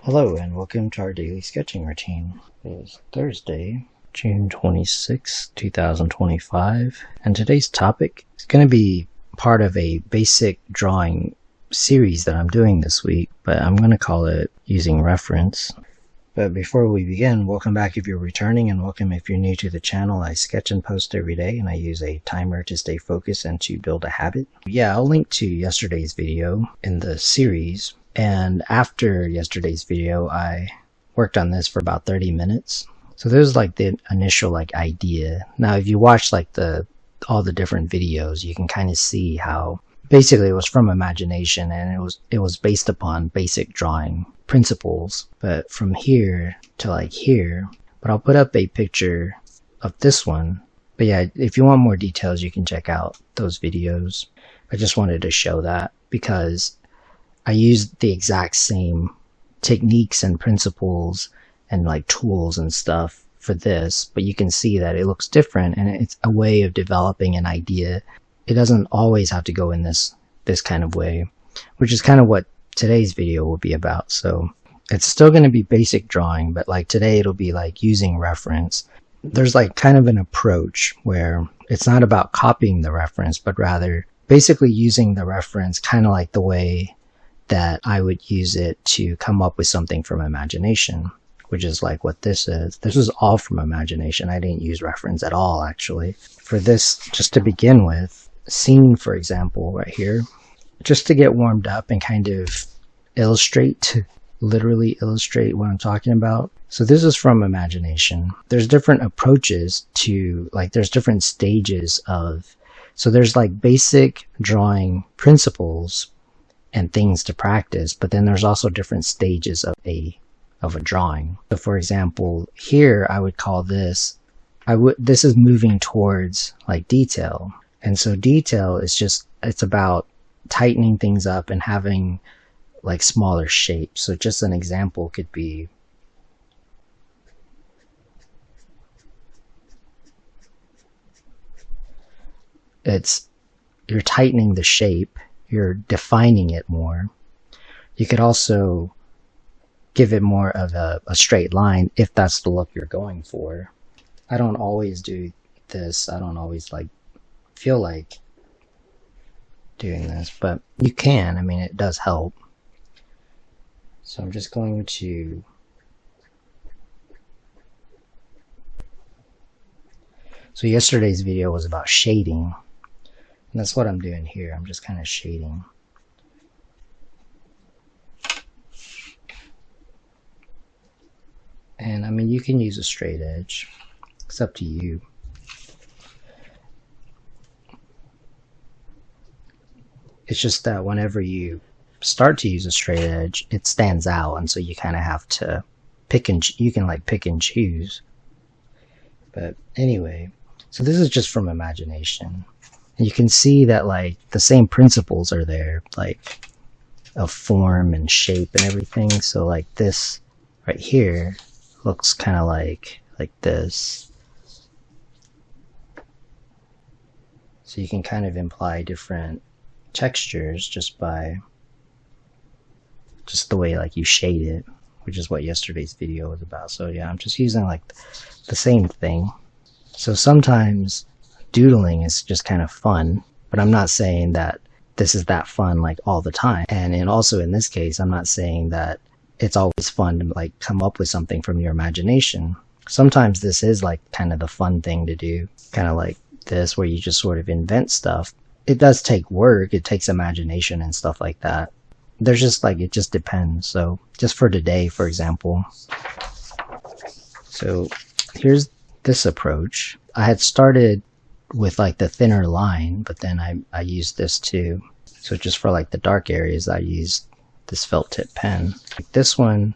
Hello and welcome to our daily sketching routine. It is Thursday, June 26, 2025, and today's topic is going to be part of a basic drawing series that I'm doing this week, but I'm going to call it Using Reference. But before we begin, welcome back if you're returning, and welcome if you're new to the channel. I sketch and post every day, and I use a timer to stay focused and to build a habit. Yeah, I'll link to yesterday's video in the series. And after yesterday's video, I worked on this for about 30 minutes. So there's like the initial idea. Now, if you watch all the different videos, you can kind of see how basically it was from imagination, and it was based upon basic drawing principles. But from here to here, but I'll put up a picture of this one. But yeah, if you want more details, you can check out those videos. I just wanted to show that because I used the exact same techniques and principles and tools and stuff for this, but you can see that it looks different, and it's a way of developing an idea. It doesn't always have to go in this kind of way, which is kind of what today's video will be about. So it's still going to be basic drawing, but today it'll be using reference. There's kind of an approach where it's not about copying the reference, but rather basically using the reference kind of like the way that I would use it to come up with something from imagination, which is what this is. This is all from imagination. I didn't use reference at all, actually. For this, just to begin with, scene, for example, right here, just to get warmed up and kind of literally illustrate what I'm talking about. So this is from imagination. There's different approaches to, there's different stages of, so there's basic drawing principles and things to practice, but then there's also different stages of a drawing. So for example, here I would call this, this is moving towards detail. And so detail is it's about tightening things up and having smaller shapes. So just an example could be, you're tightening the shape, you're defining it more. You could also give it more of a straight line if that's the look you're going for. I don't always do this. I don't always feel like doing this, but you can. I mean, it does help. So I'm just going to so yesterday's video was about shading, and that's what I'm doing here. I'm just kind of shading. And I mean, you can use a straight edge. It's up to you. It's just that whenever you start to use a straight edge, it stands out, and so you kind of have to pick and choose. But anyway, so this is just from imagination. And you can see that the same principles are there, of form and shape and everything. So this right here looks kind of like this. So you can kind of imply different textures just by the way you shade it, which is what yesterday's video was about. So yeah, I'm just using the same thing. So sometimes doodling is just kind of fun, but I'm not saying that this is that fun all the time. And also in this case, I'm not saying that it's always fun to come up with something from your imagination. Sometimes this is kind of the fun thing to do, kind of this, where you just sort of invent stuff. It does take work, it takes imagination and stuff like that. There's just it just depends. So just for today, for example, so here's this approach. I had started with the thinner line, but then I used this too. So just for the dark areas, I used this felt tip pen. This one,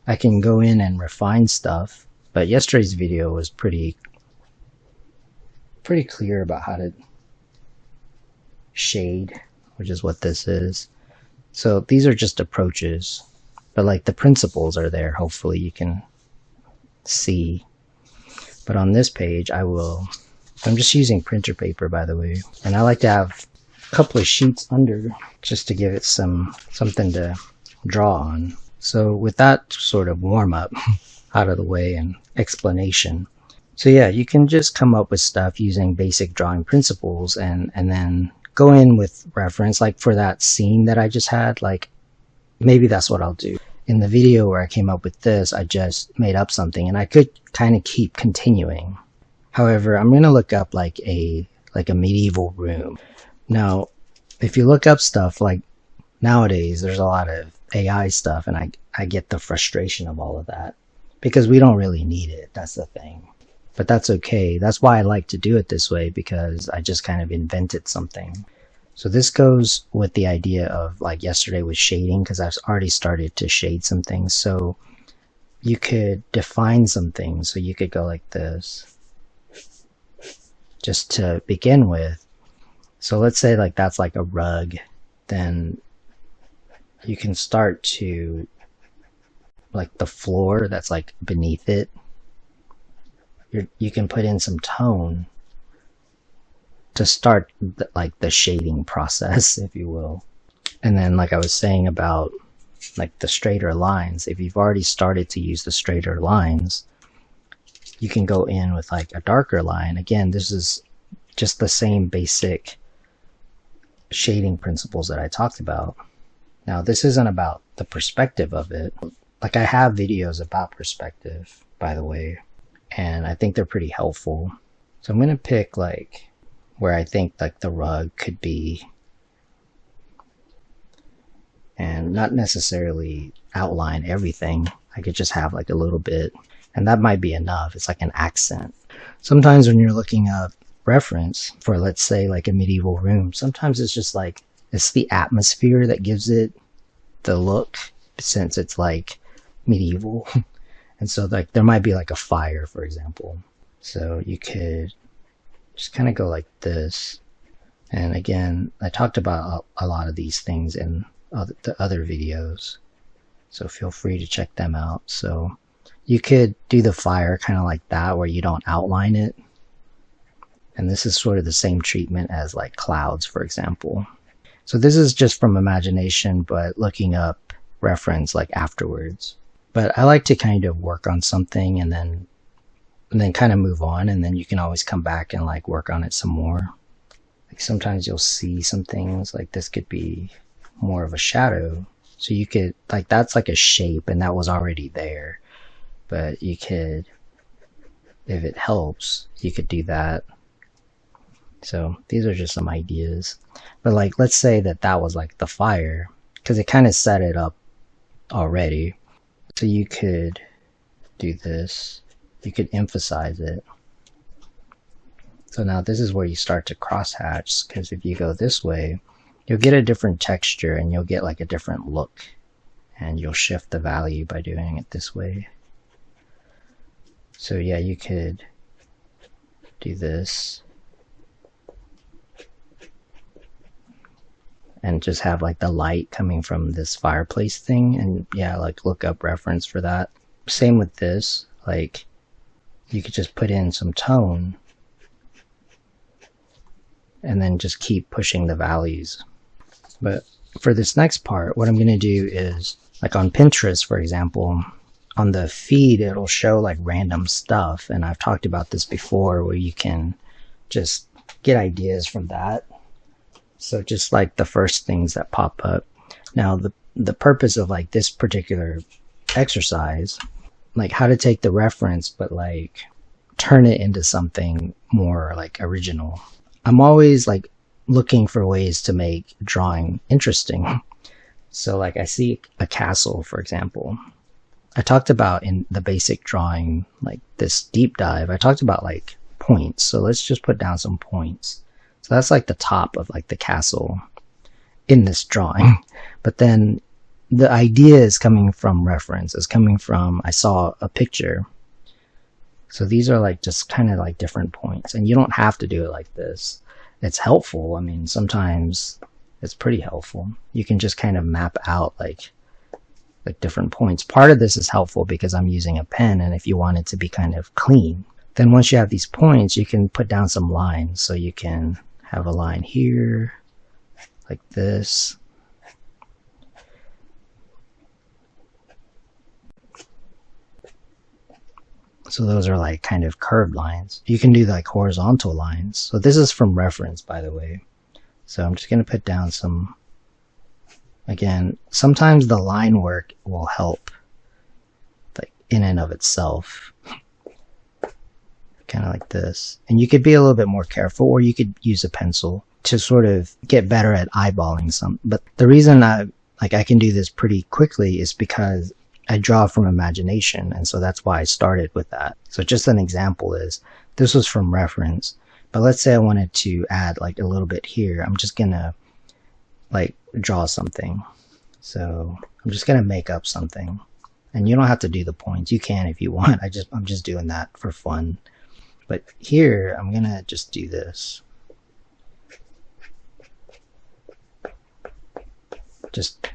I can go in and refine stuff, but yesterday's video was pretty clear about how to shade, which is what this is. So these are just approaches, but the principles are there. Hopefully you can see. But on this page, I'm just using printer paper, by the way, and I like to have a couple of sheets under just to give it something to draw on. So with that sort of warm up out of the way and explanation, so yeah, you can just come up with stuff using basic drawing principles and then go in with reference. Like for that scene that I just had, like maybe that's what I'll do. In the video where I came up with this, I just made up something and I could kind of keep continuing. However, I'm going to look up like a medieval room. Now, if you look up stuff like nowadays, there's a lot of AI stuff, and I get the frustration of all of that because we don't really need it. That's the thing. But that's okay. That's why I like to do it this way, because I just kind of invented something. So this goes with the idea of like yesterday with shading, because I've already started to shade some things. So you could define some things. So you could go like this just to begin with. So let's say like that's like a rug. Then you can start to like the floor that's like beneath it. You can put in some tone to start like the shading process, if you will. And then like I was saying about like the straighter lines, if you've already started to use the straighter lines, you can go in with like a darker line. Again, this is just the same basic shading principles that I talked about. Now, this isn't about the perspective of it. Like I have videos about perspective, by the way, and I think they're pretty helpful. So I'm going to pick like where I think like the rug could be, and not necessarily outline everything. I could just have like a little bit, and that might be enough. It's like an accent. Sometimes when you're looking up reference for, let's say, like a medieval room, sometimes it's just like, it's the atmosphere that gives it the look, since it's like medieval. And so like there might be like a fire, for example. So you could just kind of go like this. And again, I talked about a lot of these things in the other videos, so feel free to check them out. So you could do the fire kind of like that, where you don't outline it. And this is sort of the same treatment as like clouds, for example. So this is just from imagination, but looking up reference like afterwards. But I like to kind of work on something and then kind of move on, and then you can always come back and like work on it some more. Like sometimes you'll see some things like this could be more of a shadow. So you could like, that's like a shape and that was already there. But you could, if it helps, you could do that. So these are just some ideas. But like, let's say that was like the fire, because it kind of set it up already. So you could do this. You could emphasize it. So now this is where you start to crosshatch, because if you go this way, you'll get a different texture and you'll get like a different look, and you'll shift the value by doing it this way. So yeah, you could do this and just have like the light coming from this fireplace thing, and yeah, like look up reference for that. Same with this, like you could just put in some tone and then just keep pushing the values. But for this next part, what I'm going to do is, like on Pinterest, for example, on the feed, it'll show like random stuff. And I've talked about this before, where you can just get ideas from that. So just like the first things that pop up. Now, the purpose of like this particular exercise, like how to take the reference, but like turn it into something more like original. I'm always like looking for ways to make drawing interesting. So like I see a castle, for example. I talked about in the basic drawing, like this deep dive, I talked about like points. So let's just put down some points. So that's like the top of like the castle in this drawing. But then the idea is coming from reference, is coming from, I saw a picture. So these are like just kind of like different points, and you don't have to do it like this. It's helpful. I mean, sometimes it's pretty helpful. You can just kind of map out like different points. Part of this is helpful because I'm using a pen, and if you want it to be kind of clean, then once you have these points, you can put down some lines. So you can have a line here like this, So those are like kind of curved lines. You can do like horizontal lines. So this is from reference, by the way. So I'm just going to put down some, again, sometimes the line work will help like in and of itself. Kind of like this. And you could be a little bit more careful, or you could use a pencil to sort of get better at eyeballing some. But the reason I can do this pretty quickly is because I draw from imagination, and so that's why I started with that. So just an example is, this was from reference, but let's say I wanted to add like a little bit here. I'm just gonna like draw something. So I'm just gonna make up something, and you don't have to do the points. You can if you want. I'm just doing that for fun. But here I'm gonna just do this. Just,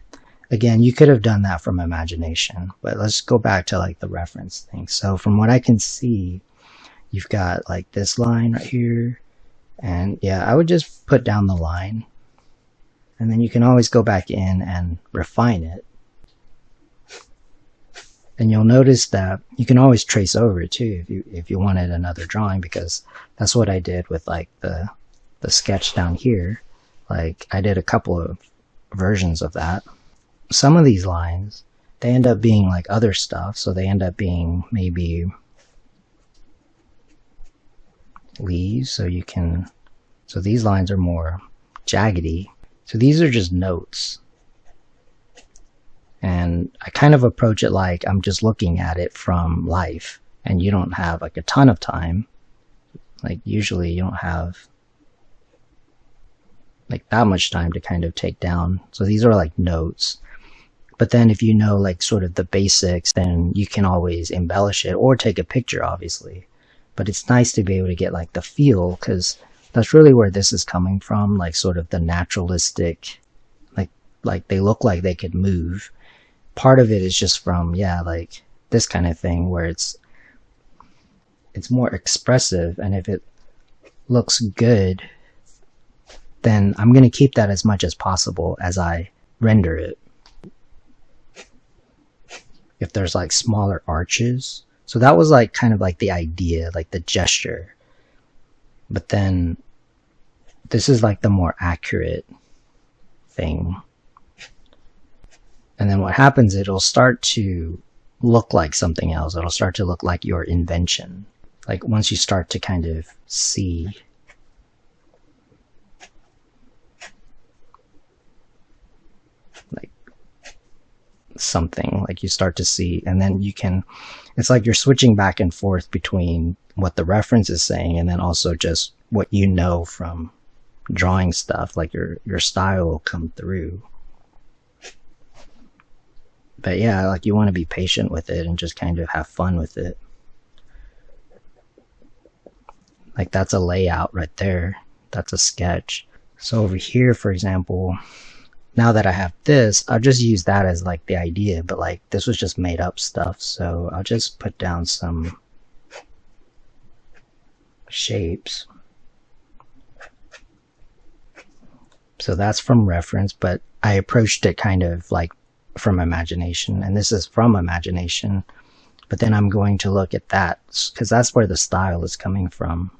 again, you could have done that from imagination, but let's go back to like the reference thing. So from what I can see, you've got like this line right here, and yeah, I would just put down the line, and then you can always go back in and refine it. And you'll notice that you can always trace over it too if you wanted another drawing, because that's what I did with like the sketch down here. Like I did a couple of versions of that. Some of these lines, they end up being like other stuff, so they end up being maybe leaves. So these lines are more jaggedy. So these are just notes. And I kind of approach it like I'm just looking at it from life, and you don't have like a ton of time. Like usually you don't have like that much time to kind of take down. So these are like notes. But then if you know like sort of the basics, then you can always embellish it or take a picture, obviously. But it's nice to be able to get like the feel, because that's really where this is coming from, like sort of the naturalistic, like they look like they could move. Part of it is just from, yeah, like this kind of thing where it's more expressive, and if it looks good, then I'm going to keep that as much as possible as I render it. If there's like smaller arches, so that was like kind of like the idea, like the gesture. But then this is like the more accurate thing. And then what happens, it'll start to look like something else. It'll start to look like your invention. Like once you start to kind of see like something, like you start to see, and then you can, it's like you're switching back and forth between what the reference is saying and then also just what you know from drawing stuff, like your style will come through. But yeah, like you want to be patient with it and just kind of have fun with it. Like that's a layout right there. That's a sketch. So over here, for example, now that I have this, I'll just use that as like the idea, but like this was just made up stuff. So I'll just put down some shapes. So that's from reference, but I approached it kind of like from imagination, and this is from imagination, but then I'm going to look at that because that's where the style is coming from.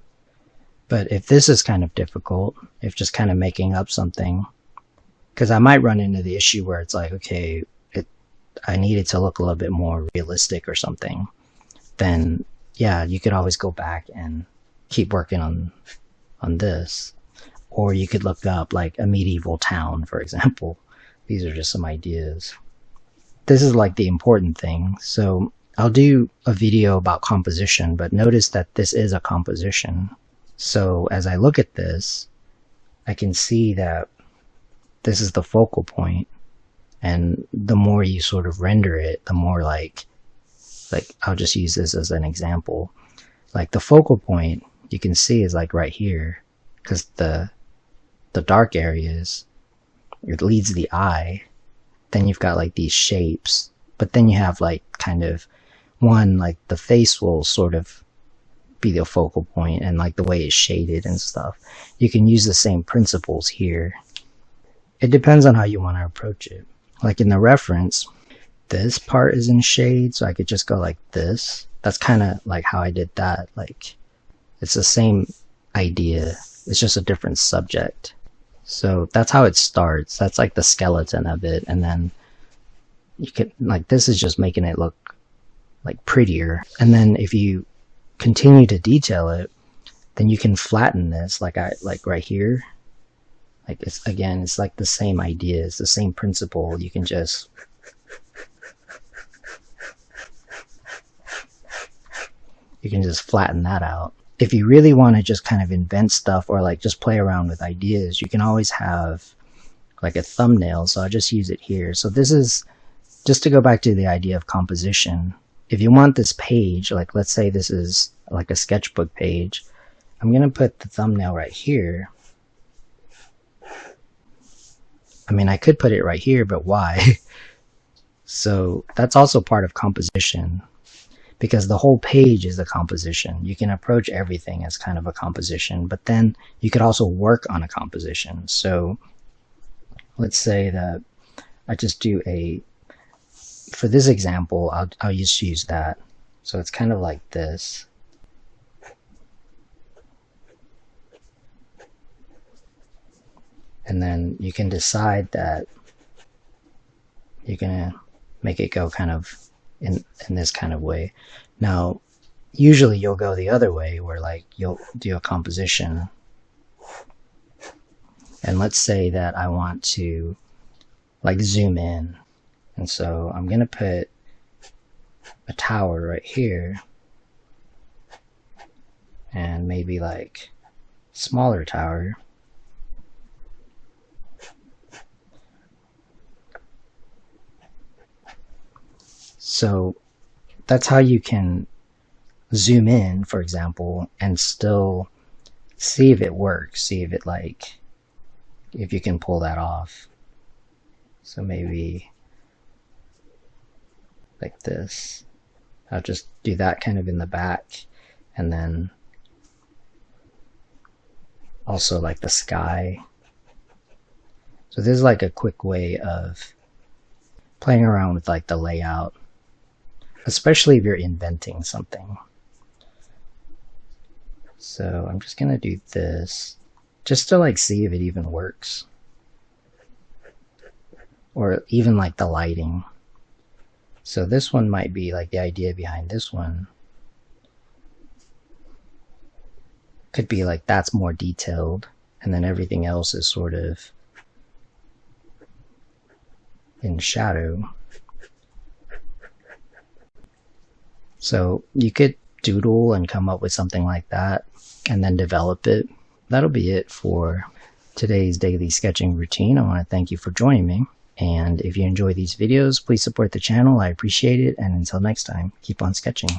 But if this is kind of difficult, if just kind of making up something, because I might run into the issue where it's like, okay, I need it to look a little bit more realistic or something, then yeah, you could always go back and keep working on this. Or you could look up like a medieval town, for example. These are just some ideas. This is like the important thing. So I'll do a video about composition, but notice that this is a composition. So as I look at this, I can see that this is the focal point, and the more you sort of render it, the more like I'll just use this as an example. Like the focal point you can see is like right here, because the dark areas, it leads the eye. Then you've got like these shapes, but then you have like kind of one, like the face will sort of be the focal point, and like the way it's shaded and stuff. You can use the same principles here. It depends on how you want to approach it. Like in the reference, this part is in shade, so I could just go like this. That's kind of like how I did that. Like, it's the same idea, it's just a different subject. So that's how it starts. That's like the skeleton of it. And then you could, like, this is just making it look like prettier. And then if you continue to detail it, then you can flatten this, like right here. Like, it's, again, it's like the same idea, it's the same principle. You can just flatten that out. If you really want to just kind of invent stuff, or like just play around with ideas, you can always have like a thumbnail. So I'll just use it here. So this is just to go back to the idea of composition. If you want this page, like let's say this is like a sketchbook page, I'm going to put the thumbnail right here. I mean, I could put it right here, but why? So that's also part of composition, because the whole page is a composition. You can approach everything as kind of a composition, but then you could also work on a composition. So let's say that I just do for this example, I'll just use that. So it's kind of like this. And then you can decide that you're gonna make it go kind of in this kind of way. Now, usually you'll go the other way, where like you'll do a composition. And let's say that I want to like zoom in. And so I'm gonna put a tower right here, and maybe like smaller tower. So that's how you can zoom in, for example, and still see if it works, see if it if you can pull that off. So maybe like this. I'll just do that kind of in the back, and then also like the sky. So this is like a quick way of playing around with like the layout, especially if you're inventing something. So I'm just gonna do this just to like see if it even works, or even like the lighting. So this one might be like the idea behind this one could be like that's more detailed, and then everything else is sort of in shadow. So you could doodle and come up with something like that and then develop it. That'll be it for today's daily sketching routine. I want to thank you for joining me. And if you enjoy these videos, please support the channel. I appreciate it. And until next time, keep on sketching.